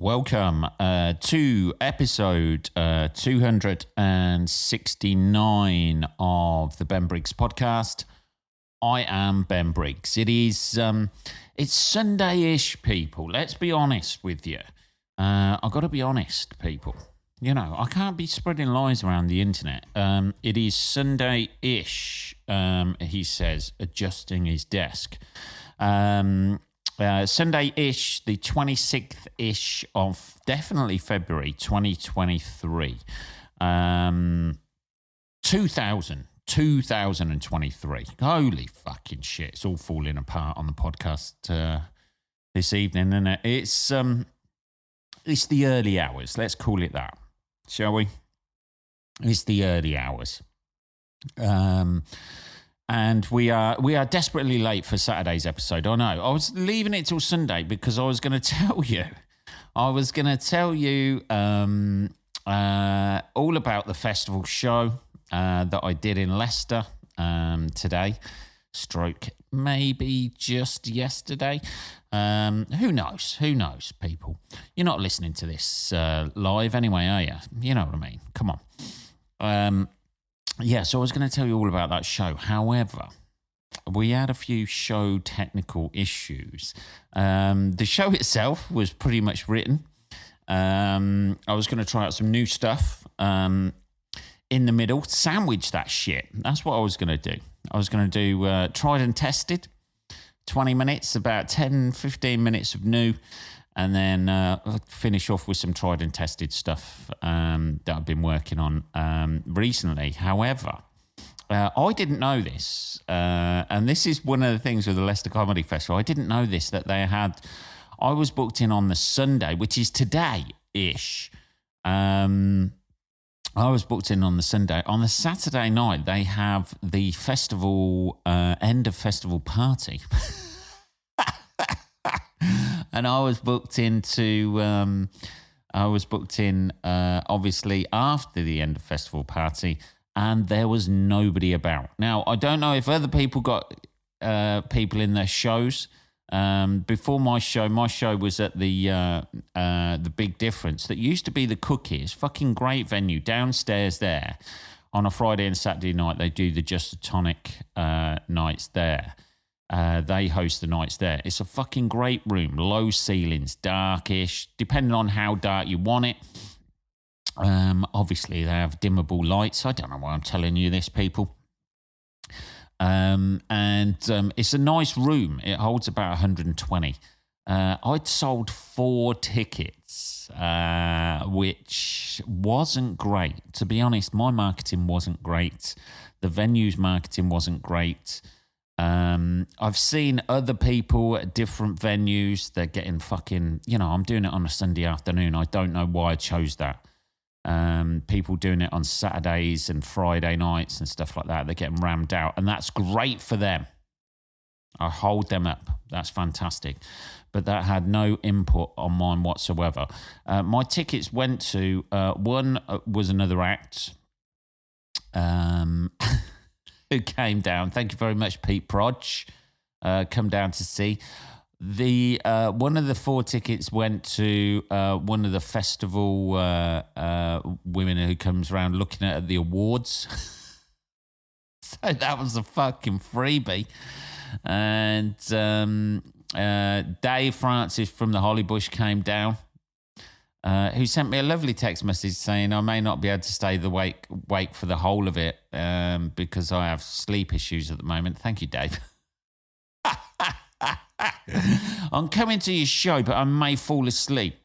Welcome to episode 269 of the Ben Briggs podcast. I am Ben Briggs. It's Sunday-ish, people. Let's be honest with you. I've got to be honest, people. You know, I can't be spreading lies around the internet. It is Sunday-ish, he says, adjusting his desk. Sunday-ish, the 26th-ish of definitely February 2023. 2023. Holy fucking shit. It's all falling apart on the podcast this evening, isn't it? It's the early hours. Let's call it that, shall we? It's the early hours. And we are desperately late for Saturday's episode. I know. I was leaving it till Sunday because I was going to tell you. all about the festival show that I did in Leicester today. Stroke maybe just yesterday. Who knows? Who knows, people? You're not listening to this live anyway, are you? You know what I mean? Come on. Yeah, so I was going to tell you all about that show. However, we had a few show technical issues. The show itself was pretty much written. I was going to try out some new stuff in the middle, sandwich that shit. That's what I was going to do. I was going to do tried and tested, 20 minutes, about 10, 15 minutes of new, and then finish off with some tried and tested stuff that I've been working on recently. However, I didn't know this, and this is one of the things with the Leicester Comedy Festival. I didn't know this, that they had... I was booked in on the Sunday, which is today-ish. I was booked in on the Sunday. On the Saturday night, they have the festival, end of festival party. And I was booked in, obviously, after the end of festival party, and there was nobody about. Now, I don't know if other people got people in their shows. Before my show was at the Big Difference. That used to be the Cookies. Fucking great venue downstairs there. On a Friday and Saturday night, they do the Just a Tonic nights there. They host the nights there. It's a fucking great room. Low ceilings, darkish, depending on how dark you want it. Obviously, they have dimmable lights. I don't know why I'm telling you this, people. And it's a nice room. It holds about 120. I'd sold 4 tickets, which wasn't great. To be honest, my marketing wasn't great. The venue's marketing wasn't great. I've seen other people at different venues. They're getting fucking, I'm doing it on a Sunday afternoon. I don't know why I chose that. People doing it on Saturdays and Friday nights and stuff like that. They're getting rammed out, and that's great for them. I hold them up. That's fantastic. But that had no input on mine whatsoever. My tickets went to, one was another act. Who came down. Thank you very much, Pete Prodge. Come down to see. The one of the 4 tickets went to one of the festival women who comes around looking at the awards. So that was a fucking freebie. And Dave Francis from the Hollybush came down, who sent me a lovely text message saying I may not be able to stay wake for the whole of it because I have sleep issues at the moment. Thank you, Dave. I'm coming to your show, but I may fall asleep.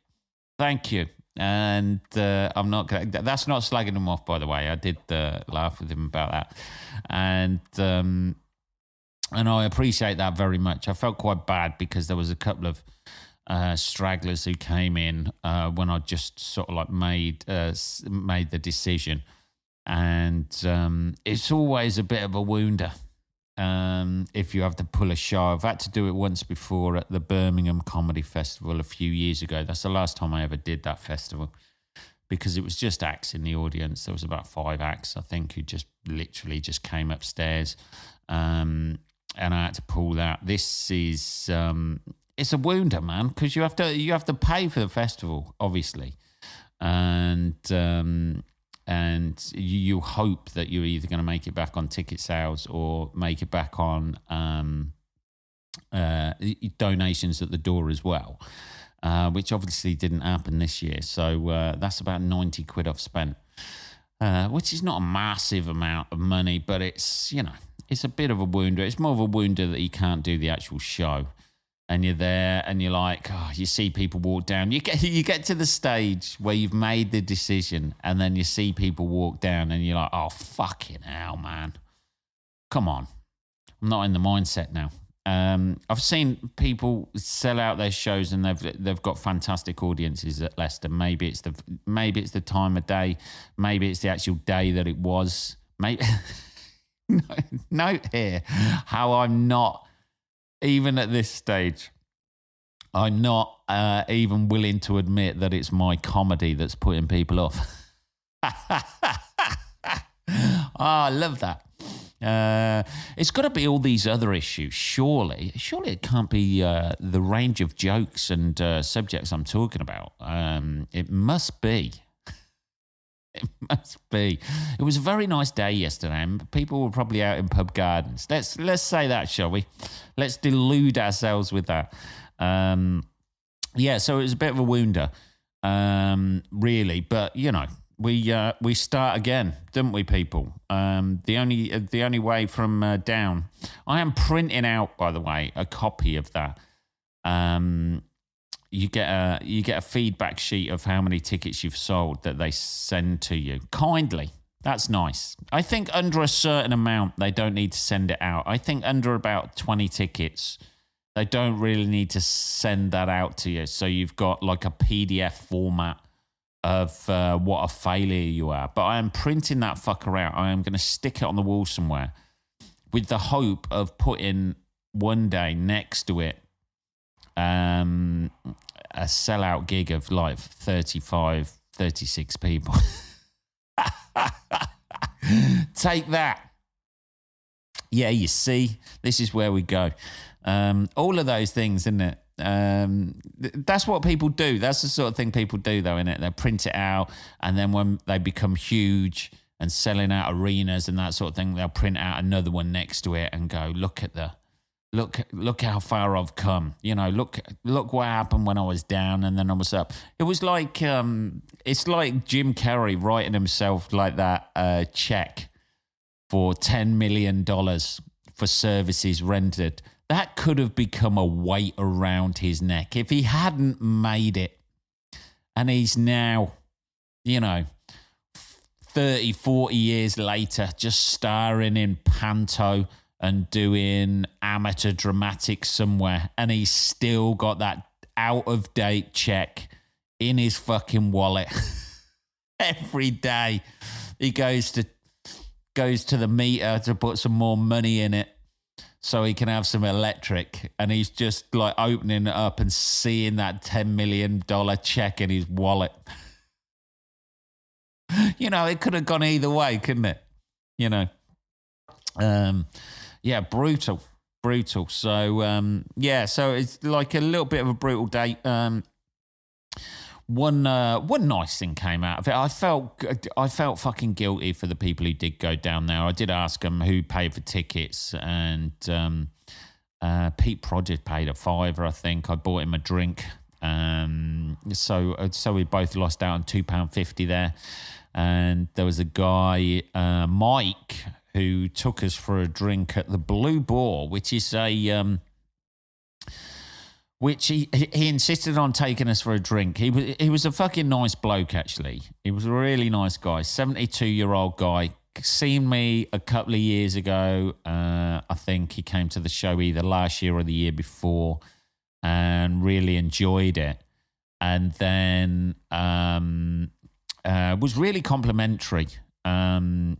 Thank you. And I'm not going to... That's not slagging him off, by the way. I did laugh with him about that. And I appreciate that very much. I felt quite bad because there was a couple of stragglers who came in when I just sort of like made the decision. And it's always a bit of a wounder. If you have to pull a show. I've had to do it once before at the Birmingham Comedy Festival a few years ago. That's the last time I ever did that festival, because it was just acts in the audience. There was about 5 acts, I think, who just literally just came upstairs, and I had to pull that. This is it's a wounder, man, because you have to pay for the festival, obviously, and you hope that you're either going to make it back on ticket sales or make it back on donations at the door as well, which obviously didn't happen this year. So that's about 90 quid I've spent, which is not a massive amount of money, but it's, it's a bit of a wounder. It's more of a wounder that you can't do the actual show. And you're there and you're like, you see people walk down. You get to the stage where you've made the decision and then you see people walk down and you're like, oh, fucking hell, man. Come on. I'm not in the mindset now. I've seen people sell out their shows and they've got fantastic audiences at Leicester. Maybe it's the time of day. Maybe it's the actual day that it was. Maybe note here how I'm not, even at this stage, I'm not even willing to admit that it's my comedy that's putting people off. I love that. It's got to be all these other issues, surely. Surely it can't be the range of jokes and subjects I'm talking about. It must be. It must be. It was a very nice day yesterday, and people were probably out in pub gardens. Let's say that, shall we? Let's delude ourselves with that. So it was a bit of a wounder, really. But we start again, didn't we, people? The only way from down. I am printing out, by the way, a copy of that. You get a feedback sheet of how many tickets you've sold that they send to you kindly. That's nice. I think under a certain amount they don't need to send it out. I think under about 20 tickets they don't really need to send that out to you. So you've got like a PDF format of what a failure you are. But I am printing that fucker out. I am going to stick it on the wall somewhere with the hope of putting one day next to it a sellout gig of like 35, 36 people. Take that. Yeah, you see, this is where we go. All of those things, isn't it? That's what people do. That's the sort of thing people do, though, isn't it? They print it out, and then when they become huge and selling out arenas and that sort of thing, they'll print out another one next to it and go, Look how far I've come. Look what happened when I was down and then I was up. It was like it's like Jim Carrey writing himself like that check for $10 million for services rendered. That could have become a weight around his neck if he hadn't made it. And he's now, 30, 40 years later, just starring in Panto and doing amateur dramatics somewhere, and he's still got that out-of-date check in his fucking wallet. Every day he goes to the meter to put some more money in it so he can have some electric, and he's just like opening it up and seeing that $10 million check in his wallet. It could have gone either way, couldn't it? Yeah, brutal. So, so it's like a little bit of a brutal day. One nice thing came out of it. I felt fucking guilty for the people who did go down there. I did ask them who paid for tickets, and Pete Prodgers paid a $5, I think. I bought him a drink. So we both lost out on £2.50 there. And there was a guy, Mike, who took us for a drink at the Blue Boar, which is which he insisted on taking us for a drink. He was a fucking nice bloke, actually. He was a really nice guy, 72-year-old guy. Seen me a couple of years ago. I think he came to the show either last year or the year before and really enjoyed it. And then was really complimentary. So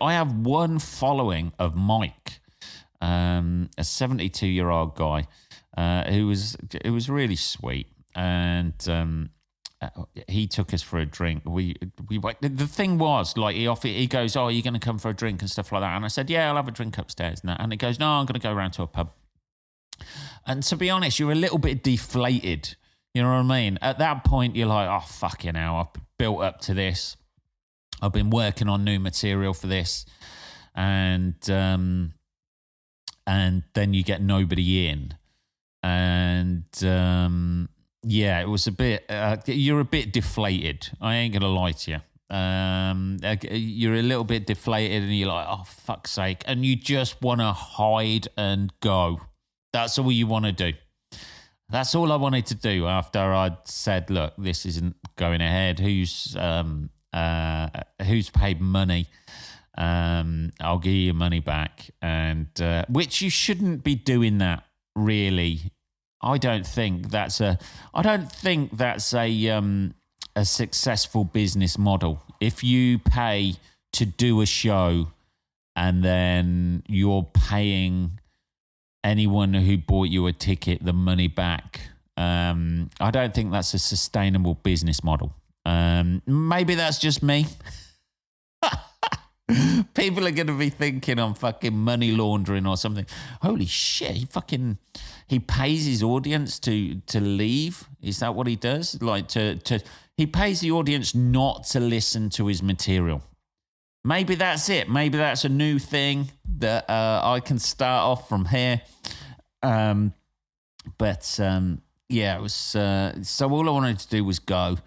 I have one following of Mike, a 72-year-old guy who was really sweet, and he took us for a drink. We the thing was, like, he goes, "Oh, are you going to come for a drink and stuff like that?" And I said, "Yeah, I'll have a drink upstairs." And he goes, "No, I'm going to go around to a pub." And to be honest, you're a little bit deflated. You know what I mean? At that point, you're like, oh, fucking hell, I've built up to this. I've been working on new material for this. And then you get nobody in. And yeah, it was a bit, you're a bit deflated. I ain't going to lie to you. You're a little bit deflated and you're like, oh, fuck's sake. And you just want to hide and go. That's all you want to do. That's all I wanted to do after I'd said, look, this isn't going ahead. Who's paid money? I'll give you your money back. And which you shouldn't be doing that, really. I don't think that's a successful business model. If you pay to do a show and then you're paying anyone who bought you a ticket the money back, I don't think that's a sustainable business model. Maybe that's just me. People are going to be thinking I'm fucking money laundering or something. Holy shit, he pays his audience to leave? Is that what he does? Like he pays the audience not to listen to his material. Maybe that's it. Maybe that's a new thing that I can start off from here. Yeah, it was. So all I wanted to do was go,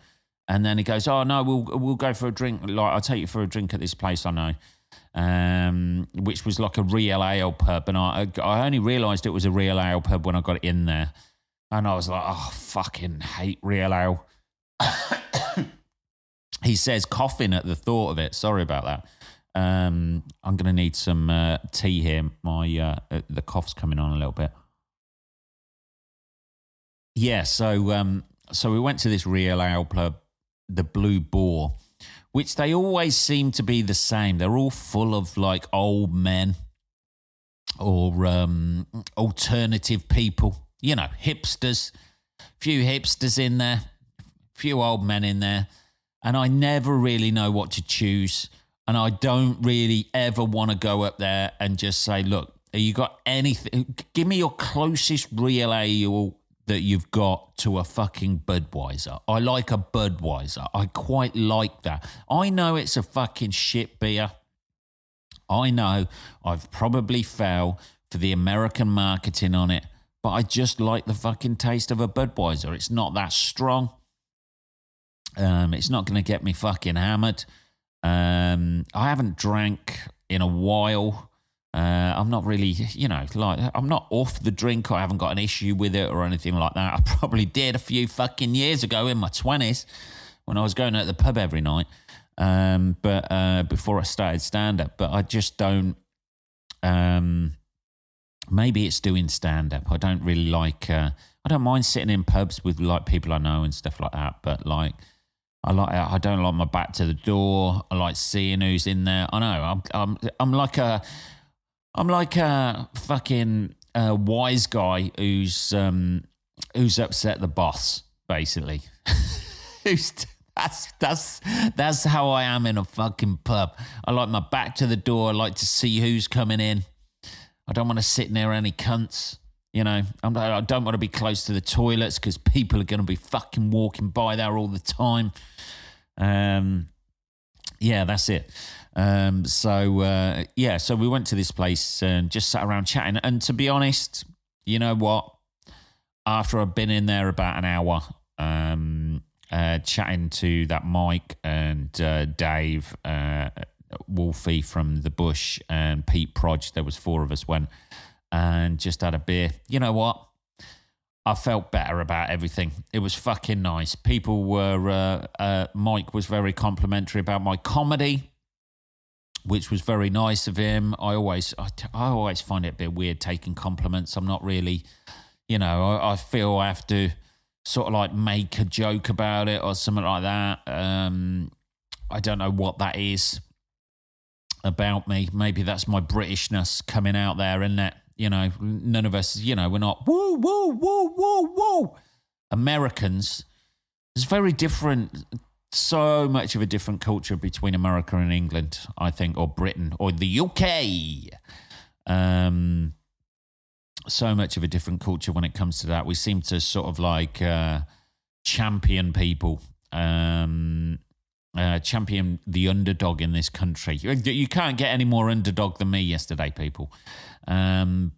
and then he goes, "Oh no, we'll go for a drink. Like I'll take you for a drink at this place I know." Which was like a real ale pub, and I only realised it was a real ale pub when I got in there, and I was like, "Oh, fucking hate real ale." He says coughing at the thought of it. Sorry about that. I'm going to need some tea here. My the cough's coming on a little bit. Yeah, so we went to this real ale pub, the Blue Boar, which they always seem to be the same. They're all full of like old men or alternative people, you know, hipsters. Few hipsters in there, few old men in there. And I never really know what to choose. And I don't really ever want to go up there and just say, look, have you got anything? Give me your closest real ale that you've got to a fucking Budweiser. I like a Budweiser. I quite like that. I know it's a fucking shit beer. I know I've probably fell for the American marketing on it, but I just like the fucking taste of a Budweiser. It's not that strong. It's not going to get me fucking hammered. I haven't drank in a while. I'm not really, you know, like I'm not off the drink. I haven't got an issue with it or anything like that. I probably did a few fucking years ago in my 20s when I was going out to the pub every night. But before I started stand-up. But I just don't, maybe it's doing stand-up. I don't really like, I don't mind sitting in pubs with like people I know and stuff like that. But like, I don't like my back to the door. I like seeing who's in there. I know I'm like a fucking wise guy who's upset the boss, basically. That's how I am in a fucking pub. I like my back to the door. I like to see who's coming in. I don't want to sit near any cunts. You know, I don't want to be close to the toilets because people are going to be fucking walking by there all the time. Yeah, that's it. So we went to this place and just sat around chatting. And to be honest, you know what? After I've been in there about an hour, chatting to that Mike and Dave, Wolfie from The Bush and Pete Prodge, there was 4 of us went and just had a beer. You know what? I felt better about everything. It was fucking nice. People were, Mike was very complimentary about my comedy, which was very nice of him. I always find it a bit weird taking compliments. I'm not really, you know, I feel I have to sort of like make a joke about it or something like that. I don't know what that is about me. Maybe that's my Britishness coming out there, isn't it? You know, none of us, you know, we're not, woo, woo, woo, woo, woo. Americans, it's very different, so much of a different culture between America and England, I think, or Britain, or the UK. so much of a different culture when it comes to that. We seem to sort of like champion people, champion the underdog in this country. You can't get any more underdog than me yesterday, people. And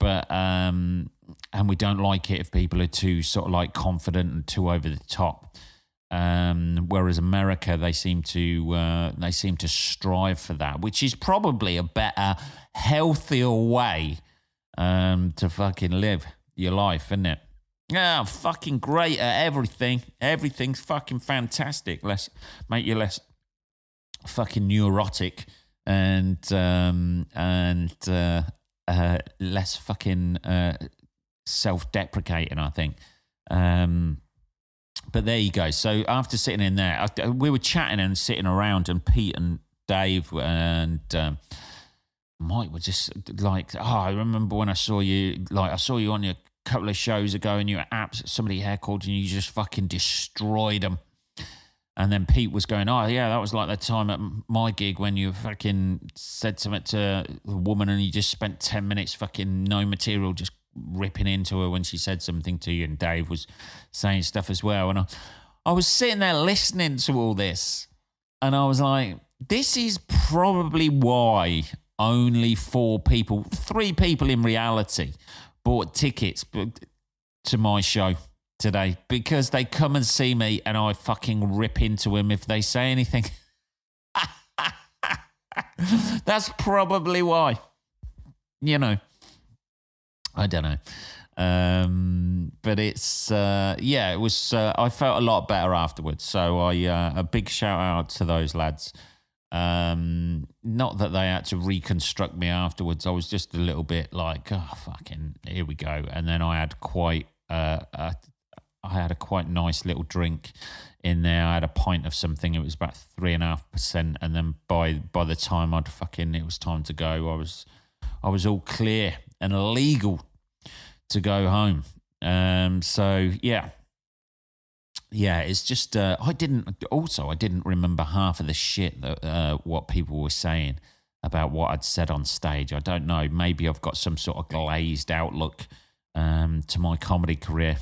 we don't like it if people are too sort of like confident and too over the top. Whereas America, they seem to strive for that, which is probably a better, healthier way to fucking live your life, isn't it? Yeah, fucking great at everything. Everything's fucking fantastic. Make you less fucking neurotic and less fucking self-deprecating, I think. But there you go. So after sitting in there, we were chatting and sitting around, and Pete and Dave and Mike were just like, I remember when I saw you on your couple of shows ago, and you were somebody hair called and you just fucking destroyed them. And then Pete was going, oh yeah, that was like the time at my gig when you fucking said something to a woman and you just spent 10 minutes fucking no material, just ripping into her when she said something to you. And Dave was saying stuff as well. And I was sitting there listening to all this, and I was like, this is probably why only 3 people in reality bought tickets to my show today, because they come and see me and I fucking rip into them if they say anything. That's probably why. You know, I don't know. But it's, it was, I felt a lot better afterwards. So a big shout out to those lads. Not that they had to reconstruct me afterwards. I was just a little bit like, oh, fucking, here we go. And then I had quite a quite nice little drink in there. I had a pint of something. It was about 3.5%. And then by the time it was time to go, I was all clear and legal to go home. So yeah, it's just, I didn't remember half of the shit that what people were saying about what I'd said on stage. I don't know. Maybe I've got some sort of glazed outlook to my comedy career.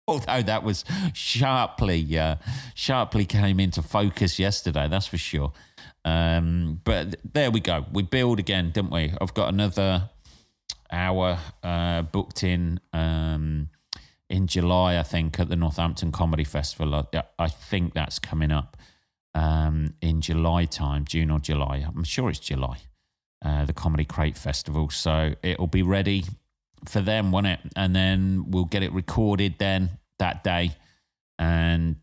Although that was sharply came into focus yesterday, that's for sure. But there we go. We build again, didn't we? I've got another hour booked in July, I think, at the Northampton Comedy Festival. I think that's coming up in July time, June or July. I'm sure it's July, the Comedy Crate Festival. So it'll be ready for them, won't it? And then we'll get it recorded then that day, and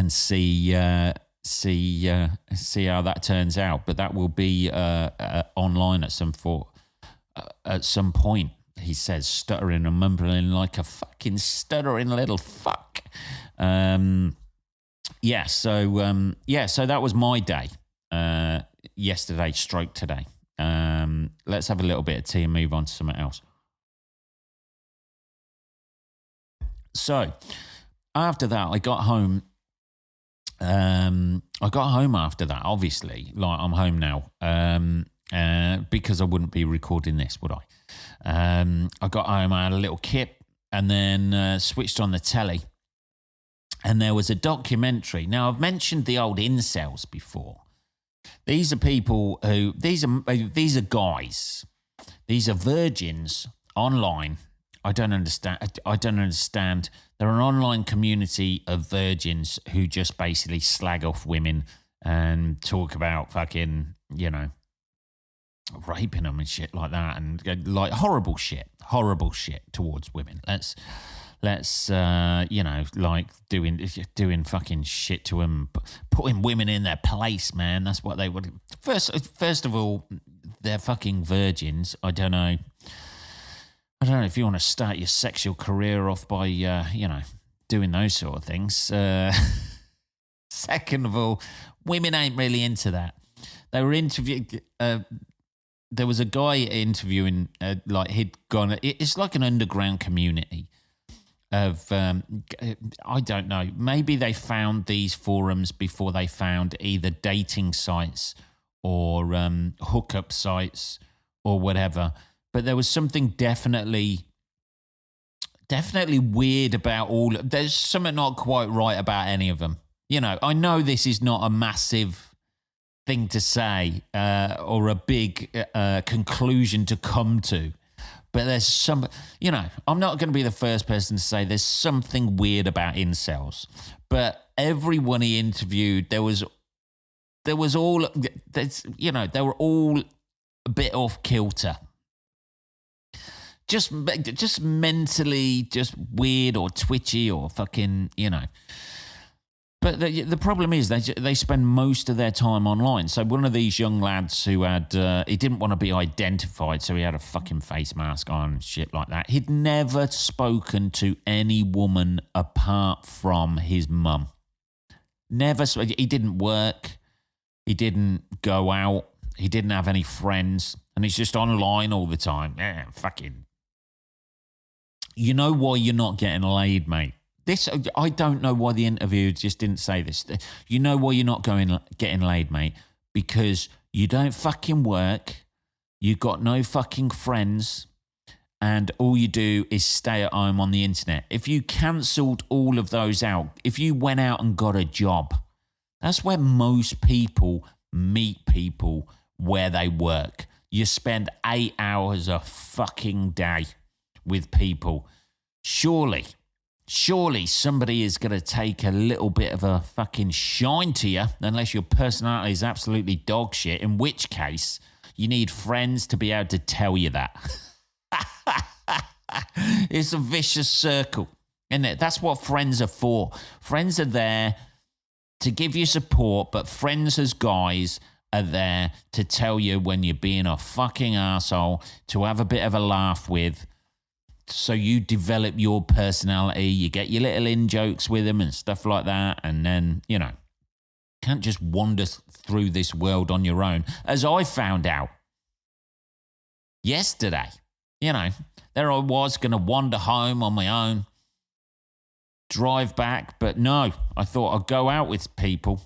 see how that turns out. But that will be online at some point. He says, stuttering and mumbling like a fucking stuttering little fuck. So that was my day. Yesterday, stroke today. Let's have a little bit of tea and move on to something else. So, after that, I got home. After that, obviously. Like, I'm home now. Because I wouldn't be recording this, would I? I got home, I had a little kip, and then switched on the telly. And there was a documentary. Now, I've mentioned the old incels before. These are people who, these are guys. These are virgins online. I don't understand. They're an online community of virgins who just basically slag off women and talk about fucking, raping them and shit like that, and like horrible shit towards women. Let's like doing fucking shit to them, putting women in their place, man. That's what they would. First of all, they're fucking virgins. I don't know if you want to start your sexual career off by doing those sort of things. Second of all, women ain't really into that. They were interviewing. There was a guy interviewing, he'd gone. It's like an underground community of, I don't know. Maybe they found these forums before they found either dating sites or hookup sites or whatever. But there was something definitely weird about there's something not quite right about any of them. I know this is not a massive thing to say or a big conclusion to come to, but there's some, I'm not going to be the first person to say there's something weird about incels, but everyone he interviewed, they were all a bit off kilter. Just mentally, just weird or twitchy or fucking, But the problem is they spend most of their time online. So one of these young lads who he didn't want to be identified, so he had a fucking face mask on and shit like that. He'd never spoken to any woman apart from his mum. Never. He didn't work. He didn't go out. He didn't have any friends. And he's just online all the time. Yeah, fucking. You know why you're not getting laid, mate? I don't know why the interviewer just didn't say this. You know why you're not getting laid, mate? Because you don't fucking work, you got no fucking friends, and all you do is stay at home on the internet. If you cancelled all of those out, if you went out and got a job, that's where most people meet people where they work. You spend 8 hours a fucking day with people. Surely somebody is going to take a little bit of a fucking shine to you, unless your personality is absolutely dog shit, in which case you need friends to be able to tell you that. It's a vicious circle, isn't it? That's what friends are for. Friends are there to give you support, but friends as guys are there to tell you when you're being a fucking arsehole, to have a bit of a laugh with. So you develop your personality, you get your little in-jokes with them and stuff like that, and then, can't just wander through this world on your own, as I found out yesterday. There I was going to wander home on my own, drive back, but no, I thought I'd go out with people,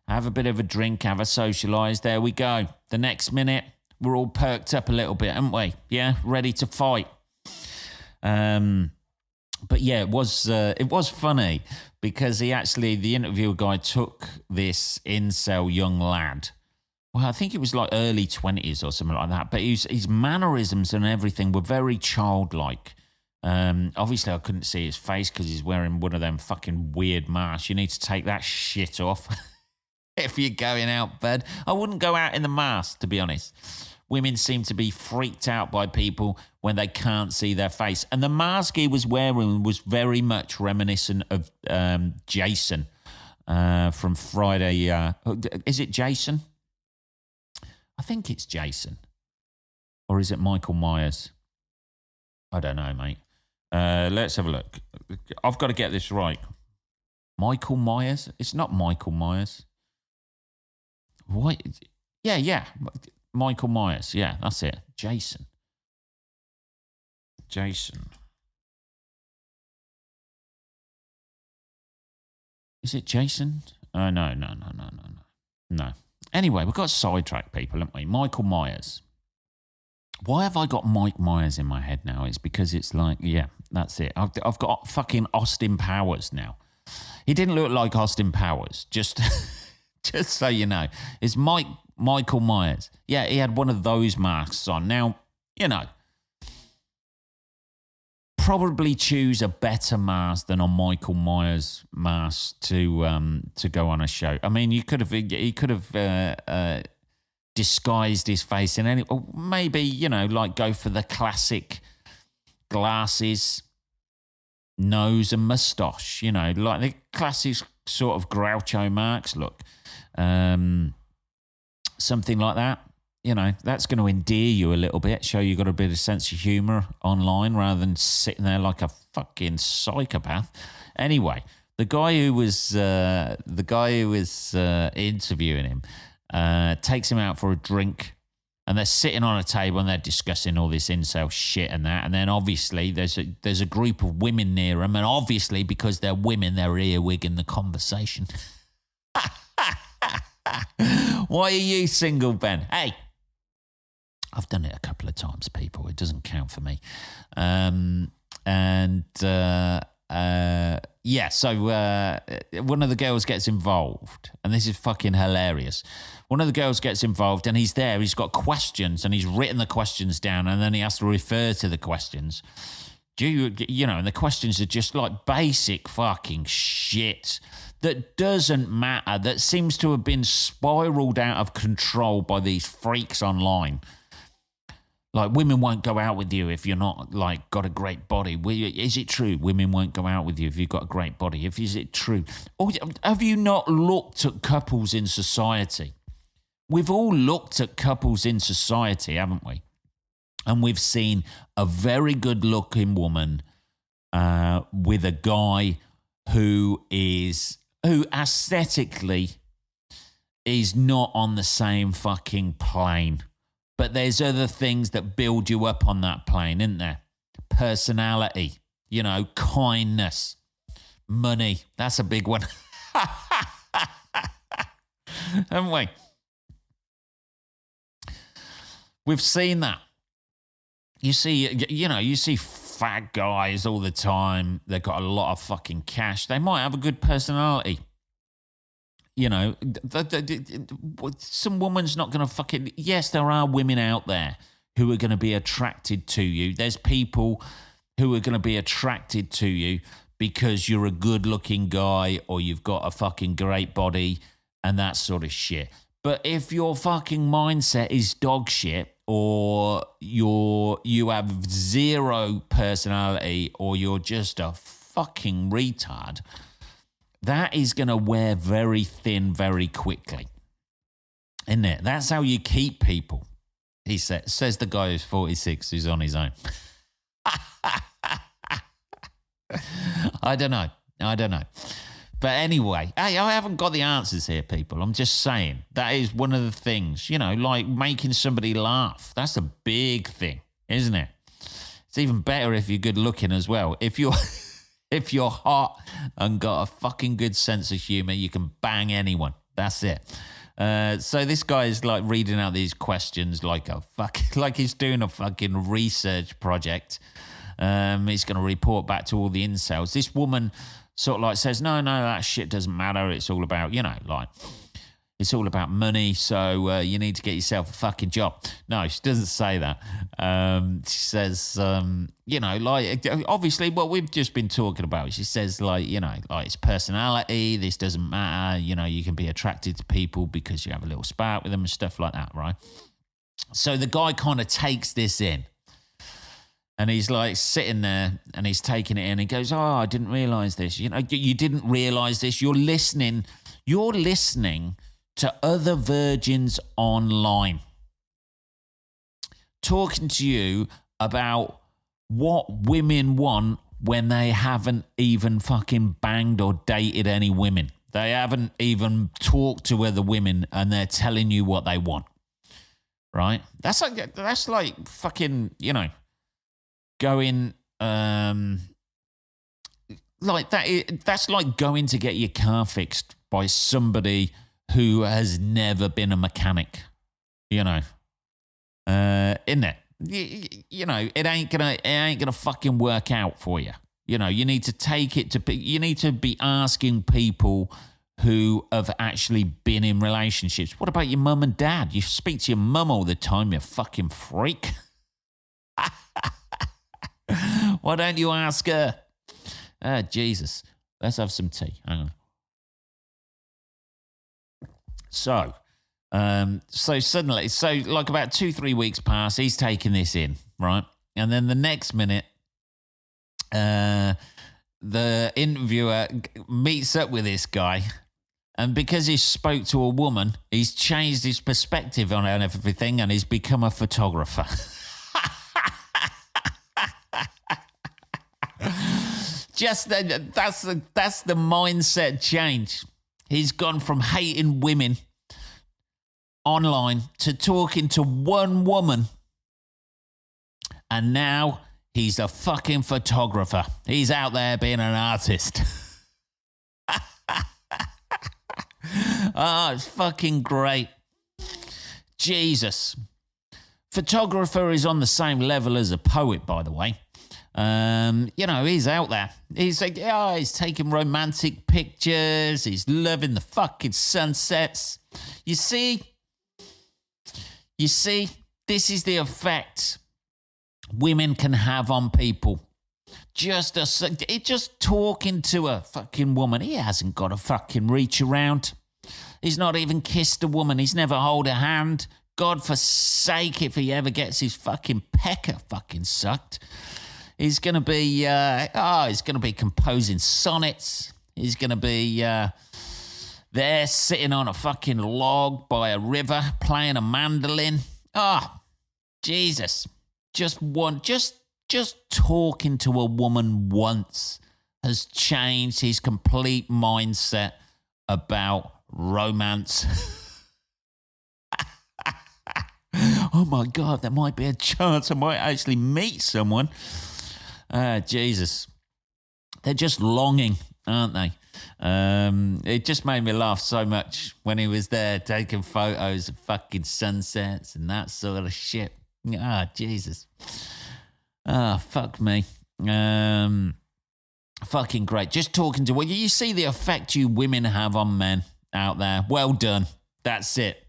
have a bit of a drink, have a socialise. There we go. The next minute, we're all perked up a little bit, aren't we? Yeah, ready to fight. But yeah, it was funny because the interview guy took this incel young lad. Well, I think it was like early 20s or something like that. But his mannerisms and everything were very childlike. Obviously, I couldn't see his face because he's wearing one of them fucking weird masks. You need to take that shit off if you're going out, bud. I wouldn't go out in the mask, to be honest. Women seem to be freaked out by people when they can't see their face. And the mask he was wearing was very much reminiscent of Jason from Friday. Is it Jason? I think it's Jason. Or is it Michael Myers? I don't know, mate. Let's have a look. I've got to get this right. Michael Myers? It's not Michael Myers. What? Yeah. Michael Myers. Yeah, that's it. Jason. Is it Jason? No. Anyway, we've got sidetracked people, haven't we? Michael Myers. Why have I got Mike Myers in my head now? It's because it's like, yeah, that's it. I've got fucking Austin Powers now. He didn't look like Austin Powers, just so you know. It's Michael Myers. Yeah, he had one of those masks on. Now, probably choose a better mask than a Michael Myers mask to go on a show. I mean, he could have disguised his face in any, or maybe, like go for the classic glasses, nose and moustache, like the classic sort of Groucho Marx look. Something like that, that's going to endear you a little bit, show you got a bit of sense of humour online rather than sitting there like a fucking psychopath. Anyway, the guy who was interviewing him takes him out for a drink, and they're sitting on a table and they're discussing all this incel shit and that. And then obviously there's a group of women near them, and obviously because they're women, they're earwigging the conversation. Why are you single, Ben? Hey, I've done it a couple of times, people. It doesn't count for me. So one of the girls gets involved, and this is fucking hilarious. One of the girls gets involved, and he's there. He's got questions, and he's written the questions down, and then he has to refer to the questions. And the questions are just like basic fucking shit that doesn't matter, that seems to have been spiraled out of control by these freaks online. Like, women won't go out with you if you're not, like, got a great body. Is it true women won't go out with you if you've got a great body? Is it true? Or have you not looked at couples in society? We've all looked at couples in society, haven't we? And we've seen a very good-looking woman with a guy who aesthetically is not on the same fucking plane. But there's other things that build you up on that plane, isn't there? Personality, kindness, money. That's a big one. Haven't we? We've seen that. You see fat guys all the time. They've got a lot of fucking cash. They might have a good personality. Some woman's not going to fucking... Yes, there are women out there who are going to be attracted to you. There's people who are going to be attracted to you because you're a good-looking guy or you've got a fucking great body and that sort of shit. But if your fucking mindset is dog shit, or you have zero personality, or you're just a fucking retard, that is going to wear very thin very quickly, isn't it? That's how you keep people, he says the guy who's 46, who's on his own. I don't know. But anyway, hey, I haven't got the answers here, people. I'm just saying that is one of the things, like making somebody laugh. That's a big thing, isn't it? It's even better if you're good looking as well. If you're hot and got a fucking good sense of humour, you can bang anyone. That's it. So this guy is like reading out these questions like he's doing a fucking research project. He's going to report back to all the incels. This woman sort of like says, no, that shit doesn't matter. It's all about, it's all about money. So you need to get yourself a fucking job. No, she doesn't say that. She says, obviously what we've just been talking about. She says like it's personality. This doesn't matter. You can be attracted to people because you have a little spout with them and stuff like that, right? So the guy kind of takes this in. And he's like sitting there and he's taking it in. He goes, I didn't realise this. You didn't realise this. You're listening to other virgins online talking to you about what women want when they haven't even fucking banged or dated any women. They haven't even talked to other women and they're telling you what they want. Right? That's like fucking, going like that. That's like going to get your car fixed by somebody who has never been a mechanic, isn't it? It ain't gonna fucking work out for you. You need to take it to. You need to be asking people who have actually been in relationships. What about your mum and dad? You speak to your mum all the time, you fucking freak. Why don't you ask her? Jesus. Let's have some tea. Hang on. So suddenly, like about 2-3 weeks pass, he's taking this in, right? And then the next minute, the interviewer meets up with this guy, and because he spoke to a woman, he's changed his perspective on everything, and he's become a photographer. That's the mindset change. He's gone from hating women online to talking to one woman, and now he's a fucking photographer. He's out there being an artist. Oh, it's fucking great. Jesus. Photographer is on the same level as a poet, by the way. He's out there. He's like, he's taking romantic pictures. He's loving the fucking sunsets. You see, this is the effect women can have on people. Just talking to a fucking woman. He hasn't got to fucking reach around. He's not even kissed a woman. He's never hold a hand. God forsake if he ever gets his fucking pecker fucking sucked. He's going to be, he's going to be composing sonnets. He's going to be there sitting on a fucking log by a river playing a mandolin. Jesus. Just talking to a woman once has changed his complete mindset about romance. Oh my God, there might be a chance I might actually meet someone. Jesus. They're just longing, aren't they? It just made me laugh so much when he was there taking photos of fucking sunsets and that sort of shit. Jesus. Fuck me. Fucking great. Just talking to... Well, you see the effect you women have on men out there. Well done. That's it.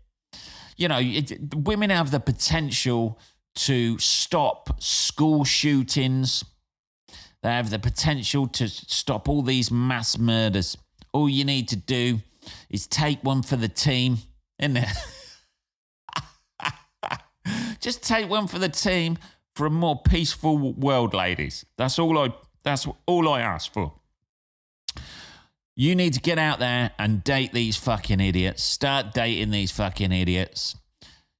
Women have the potential to stop school shootings. They have the potential to stop all these mass murders. All you need to do is take one for the team, isn't it? Just take one for the team for a more peaceful world, ladies. That's all I ask for. You need to get out there and date these fucking idiots. Start dating these fucking idiots.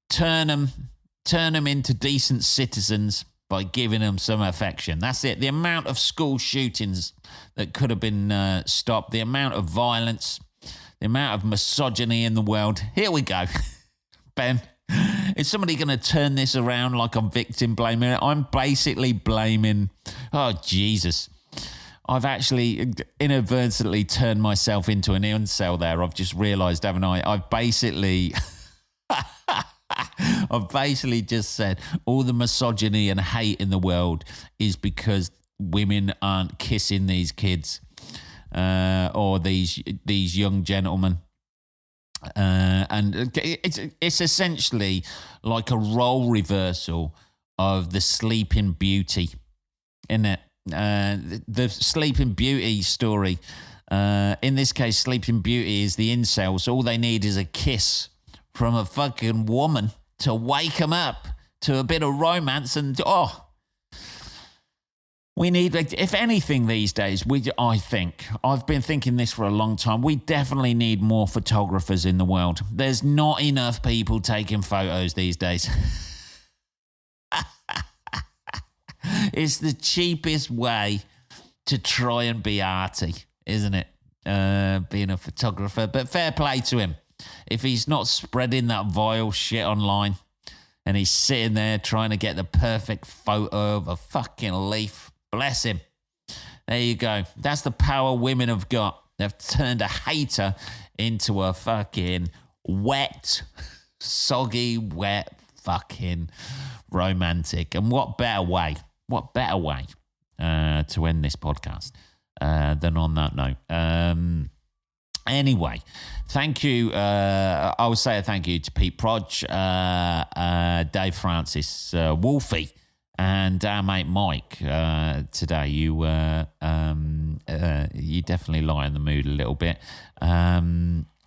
Turn them into decent citizens by giving them some affection. That's it. The amount of school shootings that could have been stopped, the amount of violence, the amount of misogyny in the world. Here we go. Ben, is somebody going to turn this around like I'm victim blaming it? I'm basically blaming... Oh, Jesus. I've actually inadvertently turned myself into an incel there. I've just realised, haven't I? I've basically just said all the misogyny and hate in the world is because women aren't kissing these kids or these young gentlemen. And it's essentially like a role reversal of the Sleeping Beauty, isn't it? The Sleeping Beauty story. In this case, Sleeping Beauty is the incels. All they need is a kiss from a fucking woman to wake them up to a bit of romance. And we need, if anything these days, I've been thinking this for a long time, we definitely need more photographers in the world. There's not enough people taking photos these days. It's the cheapest way to try and be arty, isn't it? Being a photographer. But fair play to him. If he's not spreading that vile shit online and he's sitting there trying to get the perfect photo of a fucking leaf, bless him. There you go. That's the power women have got. They've turned a hater into a fucking wet, soggy, wet fucking romantic. And what better way to end this podcast than on that note? Anyway, thank you. I will say a thank you to Pete Prodge, Dave Francis, Wolfie, and our mate Mike. Today, you definitely lighten the mood a little bit.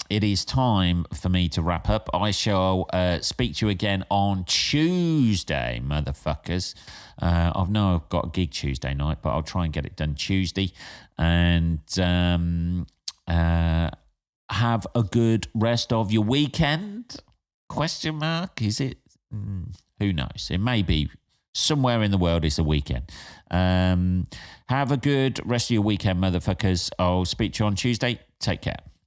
It is time for me to wrap up. I shall speak to you again on Tuesday, motherfuckers. I know I've got a gig Tuesday night, but I'll try and get it done Tuesday. And have a good rest of your weekend? Question mark? Is it? Who knows? It may be somewhere in the world it's a weekend. Have a good rest of your weekend, motherfuckers. I'll speak to you on Tuesday. Take care.